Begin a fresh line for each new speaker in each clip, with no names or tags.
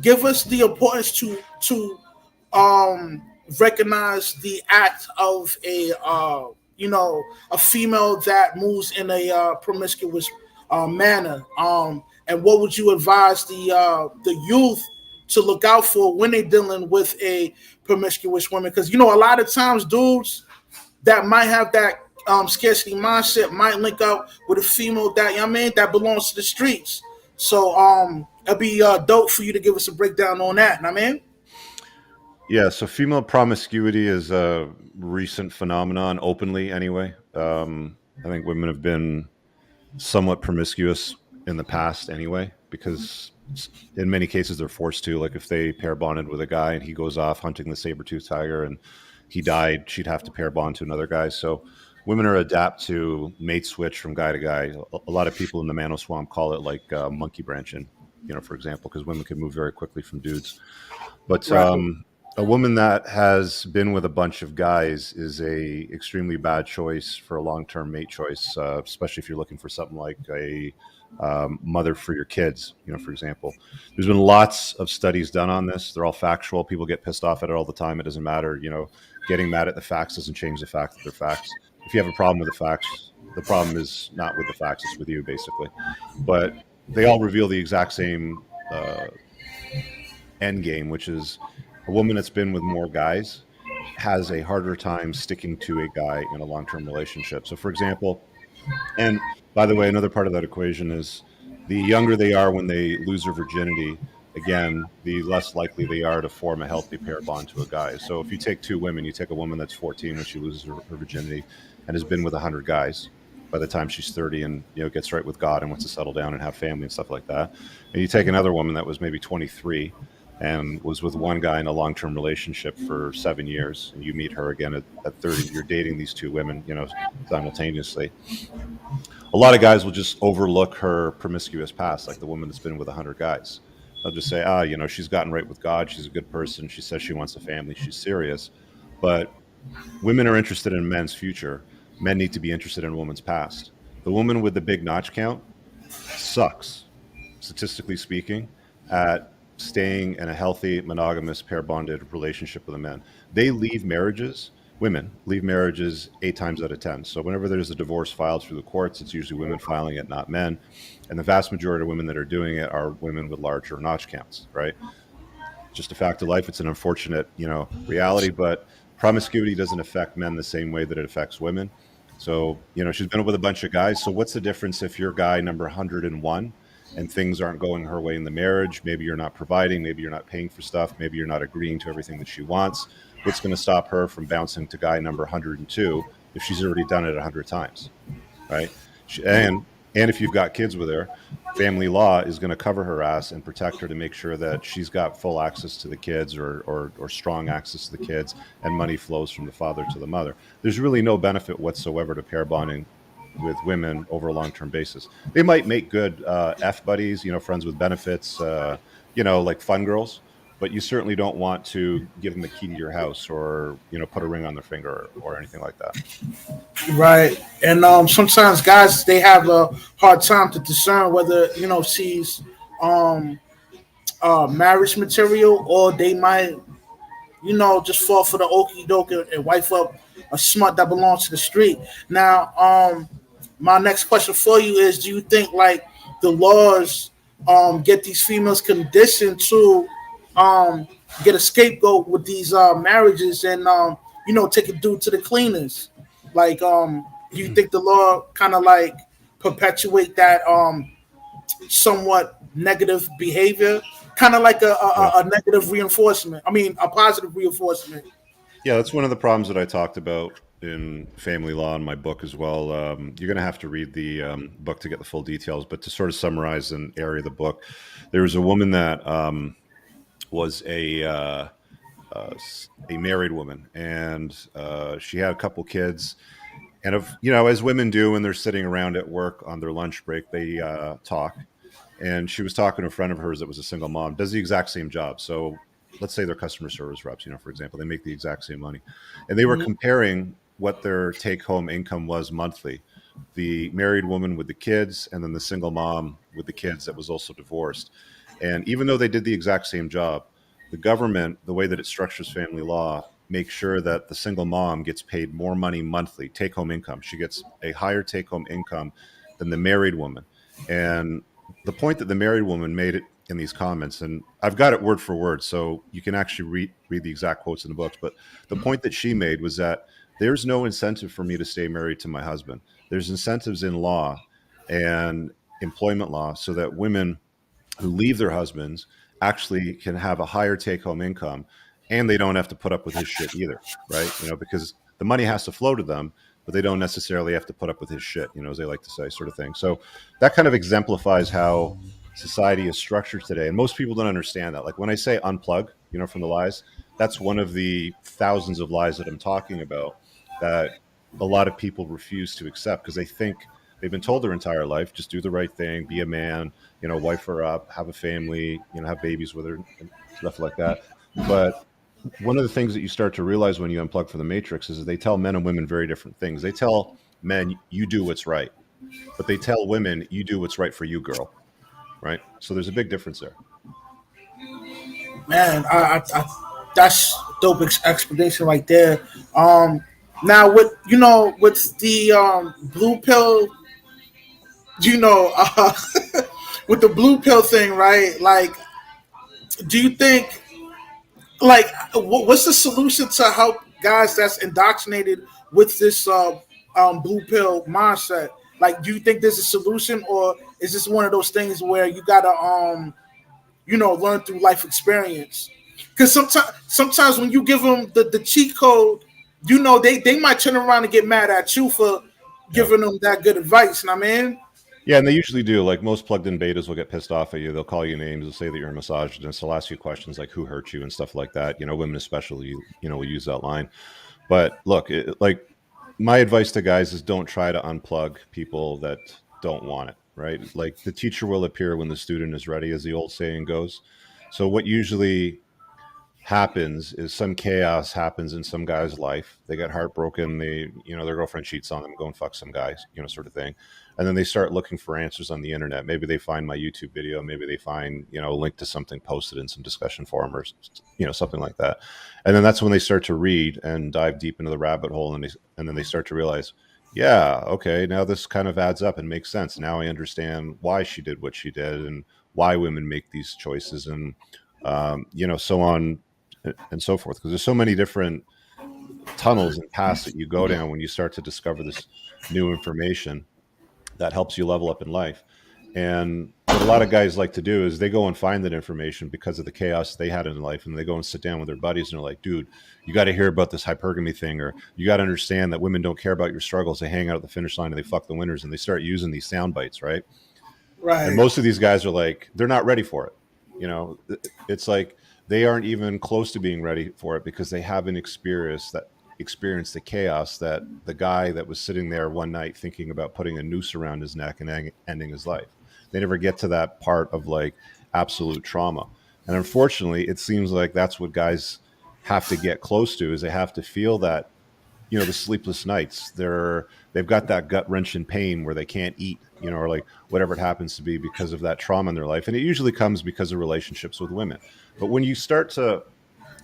give us the importance to um recognize the act of a a female that moves in a promiscuous manner, and what would you advise the youth to look out for when they're dealing with a promiscuous woman? Because a lot of times dudes that might have that scarcity mindset might link up with a female that that belongs to the streets. So it'd be dope for you to give us a breakdown on that.
Yeah, so female promiscuity is a recent phenomenon, openly anyway. I think women have been somewhat promiscuous in the past anyway, because in many cases they're forced to. Like if they pair bonded with a guy and he goes off hunting the saber-toothed tiger and he died, she'd have to pair bond to another guy. So women are adapt to mate switch from guy to guy. A lot of people in the Mano Swamp call it like monkey branching, for example, because women can move very quickly from dudes. But
Right.
a woman that has been with a bunch of guys is a extremely bad choice for a long term mate choice, especially if you're looking for something like a mother for your kids. For example, there's been lots of studies done on this. They're all factual. People get pissed off at it all the time. It doesn't matter. Getting mad at the facts doesn't change the fact that they're facts. If you have a problem with the facts, the problem is not with the facts; it's with you, basically. But they all reveal the exact same end game, which is a woman that's been with more guys has a harder time sticking to a guy in a long-term relationship. So, for example, and by the way, another part of that equation is the younger they are when they lose their virginity, again, the less likely they are to form a healthy pair bond to a guy. So if you take two women, you take a woman that's 14 when she loses her virginity and has been with 100 guys by the time she's 30 and gets right with God and wants to settle down and have family and stuff like that. And you take another woman that was maybe 23 and was with one guy in a long-term relationship for 7 years, and you meet her again at 30, you're dating these two women, simultaneously. A lot of guys will just overlook her promiscuous past, like the woman that's been with 100 guys. They'll just say, she's gotten right with God. She's a good person. She says she wants a family. She's serious. But women are interested in men's future. Men need to be interested in a woman's past. The woman with the big notch count sucks, statistically speaking, at staying in a healthy, monogamous, pair bonded relationship with a man. They leave marriages, women leave marriages 8 times out of 10. So whenever there's a divorce filed through the courts, it's usually women filing it, not men. And the vast majority of women that are doing it are women with larger notch counts, right? Just a fact of life. It's an unfortunate, reality, but promiscuity doesn't affect men the same way that it affects women. So, she's been with a bunch of guys. So what's the difference if you're guy number 101 and things aren't going her way in the marriage? Maybe you're not providing, maybe you're not paying for stuff, maybe you're not agreeing to everything that she wants. What's going to stop her from bouncing to guy number 102 if she's already done it 100 times, right? And if you've got kids with her, family law is going to cover her ass and protect her to make sure that she's got full access to the kids or strong access to the kids, and money flows from the father to the mother. There's really no benefit whatsoever to pair bonding with women over a long-term basis. They might make good F buddies, friends with benefits, like fun girls, but you certainly don't want to give them the key to your house or, put a ring on their finger or anything like that.
Right. And sometimes guys they have a hard time to discern whether she's um marriage material, or they might just fall for the okey doke and wife up a smut that belongs to the street. Now, my next question for you is: do you think like the laws get these females conditioned to um, get a scapegoat with these marriages, and take a dude to the cleaners? Like, do you think the law kind of like perpetuate that somewhat negative behavior, kind of like a,
Yeah.
a negative reinforcement? I mean, a positive reinforcement.
Yeah, that's one of the problems that I talked about in family law in my book as well. You're going to have to read the book to get the full details, but to sort of summarize an area of the book, there was a woman that was a married woman, and she had a couple kids. And as women do when they're sitting around at work on their lunch break, they talk. And she was talking to a friend of hers that was a single mom, does the exact same job. So let's say they're customer service reps, for example, they make the exact same money. And they were
Mhm.
comparing what their take home income was monthly. The married woman with the kids, and then the single mom with the kids that was also divorced. And even though they did the exact same job, the government, the way that it structures family law, makes sure that the single mom gets paid more money monthly, take home income. She gets a higher take home income than the married woman. And the point that the married woman made it in these comments, and I've got it word for word, so you can actually read the exact quotes in the books. But the point that she made was that there's no incentive for me to stay married to my husband. There's incentives in law and employment law so that women who leave their husbands actually can have a higher take home income, and they don't have to put up with his shit either, right? Because the money has to flow to them, but they don't necessarily have to put up with his shit, as they like to say, sort of thing. So that kind of exemplifies how society is structured today. And most people don't understand that. Like when I say unplug, from the lies, that's one of the thousands of lies that I'm talking about that a lot of people refuse to accept because they think they've been told their entire life, just do the right thing, be a man, wife her up, have a family, have babies with her and stuff like that. But one of the things that you start to realize when you unplug from the matrix is that they tell men and women very different things. They tell men, you do what's right, but they tell women, you do what's right for you, girl. Right. So there's a big difference there.
Man, that's dope explanation right there. Now with with the blue pill, you know, uh, with the blue pill thing, right? Like, do you think like what's the solution to help guys that's indoctrinated with this blue pill mindset? Like, do you think there's a solution, or is this one of those things where you gotta learn through life experience? Because sometimes when you give them the cheat code, they might turn around and get mad at you for
Yeah.
giving them that good advice. And I mean,
Yeah, and they usually do. Like most plugged-in betas will get pissed off at you. They'll call you names. They'll say that you're a misogynist. They'll ask you questions like "Who hurt you?" and stuff like that. Women especially, will use that line. But look, like my advice to guys is don't try to unplug people that don't want it. Right? Like the teacher will appear when the student is ready, as the old saying goes. So what usually happens is some chaos happens in some guy's life. They get heartbroken. Their girlfriend cheats on them, go and fuck some guys, sort of thing. And then they start looking for answers on the internet. Maybe they find my YouTube video. Maybe they find, a link to something posted in some discussion forum or, something like that. And then that's when they start to read and dive deep into the rabbit hole. And then they start to realize, yeah, okay, now this kind of adds up and makes sense. Now I understand why she did what she did and why women make these choices and, so on and so forth, because there's so many different tunnels and paths that you go down when you start to discover this new information that helps you level up in life. And what a lot of guys like to do is they go and find that information because of the chaos they had in life, and they go and sit down with their buddies and they're like, dude, you got to hear about this hypergamy thing, or you got to understand that women don't care about your struggles. They hang out at the finish line and they fuck the winners, and they start using these sound bites, right? And
right,
most of these guys are like, they're not ready for it. It's like they aren't even close to being ready for it because they haven't experienced the chaos that the guy that was sitting there one night thinking about putting a noose around his neck and ending his life. They never get to that part of like absolute trauma. And unfortunately, it seems like that's what guys have to get close to is they have to feel that the sleepless nights they've got that gut wrenching pain where they can't eat or like whatever it happens to be because of that trauma in their life, and it usually comes because of relationships with women. But when you start to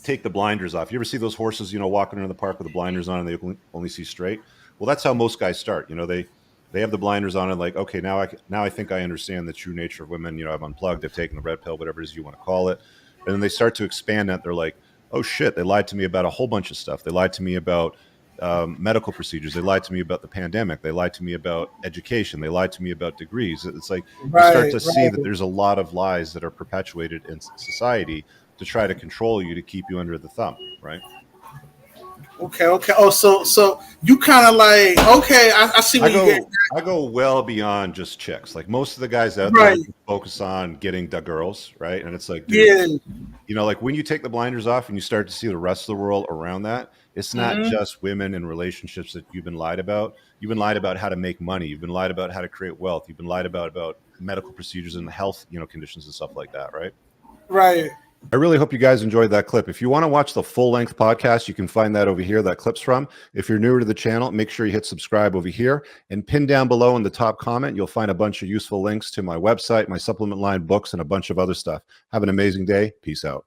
take the blinders off, you ever see those horses walking around the park with the blinders on and they only see straight? Well, that's how most guys start. They have the blinders on and like, okay, now I think I understand the true nature of women. I've unplugged, I've taken the red pill, whatever it is you want to call it. And then they start to expand that. They're like, oh shit, they lied to me about a whole bunch of stuff. They lied to me about medical procedures. They lied to me about the pandemic. They lied to me about education. They lied to me about degrees. It's like you start
right,
to see that
right.
there's a lot of lies that are perpetuated in society to try to control you, to keep you under the thumb, right?
Okay, okay. Oh, so you kind of like, okay, I see
I
where you get.
go I go well beyond just chicks. Like most of the guys out there,
Right.
they focus on getting the girls, right? And it's like, dude,
Yeah.
like when you take the blinders off and you start to see the rest of the world around that, it's not
Hmm.
just women and relationships that you've been lied about. You've been lied about how to make money. You've been lied about how to create wealth. You've been lied about medical procedures and health, conditions and stuff like that, right?
Right.
I really hope you guys enjoyed that clip. If you want to watch the full-length podcast, you can find that over here, that clip's from. If you're newer to the channel, make sure you hit subscribe over here, and pin down below in the top comment, you'll find a bunch of useful links to my website, my supplement line, books, and a bunch of other stuff. Have an amazing day. Peace out.